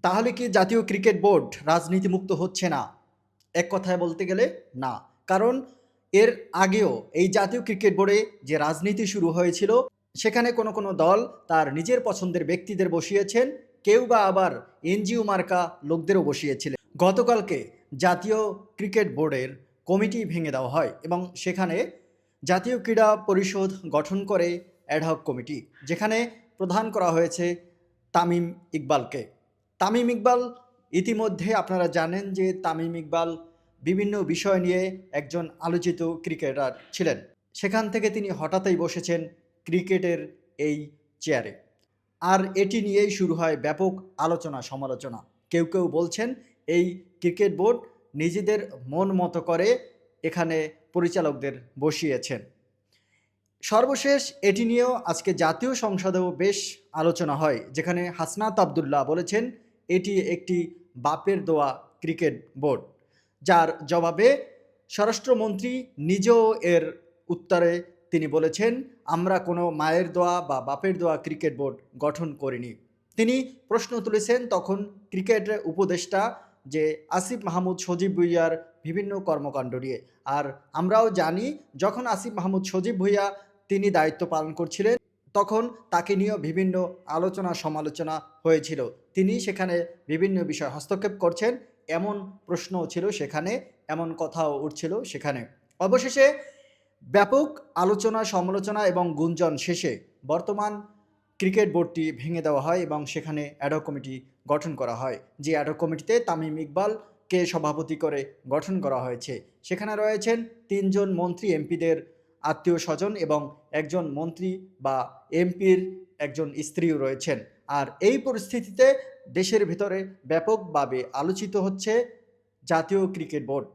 তাহলে কি জাতীয় ক্রিকেট বোর্ড রাজনীতিমুক্ত হচ্ছে না? এক কথায় বলতে গেলে না। কারণ এর আগেও এই জাতীয় ক্রিকেট বোর্ডে যে রাজনীতি শুরু হয়েছিল, সেখানে কোনো দল তার নিজের পছন্দের ব্যক্তিদের বসিয়েছেন, কেউ বা আবার এনজিও মার্কা লোকদেরও বসিয়েছিলেন। গতকালকে জাতীয় ক্রিকেট বোর্ডের কমিটি ভেঙে দেওয়া হয় এবং সেখানে জাতীয় ক্রীড়া পরিষদ গঠন করে অ্যাডহক কমিটি, যেখানে প্রধান করা হয়েছে তামিম ইকবালকে। তামিম ইকবাল, ইতিমধ্যে আপনারা জানেন যে তামিম ইকবাল বিভিন্ন বিষয় নিয়ে একজন আলোচিত ক্রিকেটার ছিলেন। সেখান থেকে তিনি হঠাৎই বসেছেন ক্রিকেটের এই চেয়ারে। আর এটি নিয়েই শুরু হয় ব্যাপক আলোচনা সমালোচনা। কেউ বলছেন এই ক্রিকেট বোর্ড নিজেদের মন মতো করে এখানে পরিচালকদের বসিয়েছেন। সর্বশেষ এটি নিয়েও আজকে জাতীয় সংসদেও বেশ আলোচনা হয়, যেখানে হাসনাত আবদুল্লাহ বলেছেন এটি একটি বাপের দোয়া ক্রিকেট বোর্ড, যার জবাবে স্বরাষ্ট্রমন্ত্রী নিজেও এর উত্তরে তিনি বলেছেন আমরা কোনো মায়ের দোয়া বা বাপের দোয়া ক্রিকেট বোর্ড গঠন করিনি। তিনি প্রশ্ন তুলেছেন তখন ক্রিকেটের উপদেষ্টা যে আসিফ মাহমুদ সজীব ভুঁইয়ার বিভিন্ন কর্মকাণ্ড নিয়ে। আর আমরাও জানি যখন আসিফ মাহমুদ সজীব ভুঁইয়া তিনি দায়িত্ব পালন করছিলেন, তখন তাকে নিয়েও বিভিন্ন আলোচনা সমালোচনা হয়েছিল। তিনি সেখানে বিভিন্ন বিষয় হস্তক্ষেপ করছেন এমন প্রশ্নও ছিল সেখানে, এমন কথাও উঠছিল সেখানে। অবশেষে ব্যাপক আলোচনা সমালোচনা এবং গুঞ্জন শেষে বর্তমান ক্রিকেট বোর্ডটি ভেঙে দেওয়া হয় এবং সেখানে অ্যাডহক কমিটি গঠন করা হয়, যে অ্যাডহক কমিটিতে তামিম ইকবালকে সভাপতি করে গঠন করা হয়েছে। সেখানে রয়েছেন ৩ জন মন্ত্রী, এমপিদের আত্মীয় স্বজন এবং একজন মন্ত্রী বা এমপির একজন স্ত্রীও রয়েছেন। আর এই পরিস্থিতিতে দেশের ভিতরে ব্যাপকভাবে আলোচিত হচ্ছে জাতীয় ক্রিকেট বোর্ড।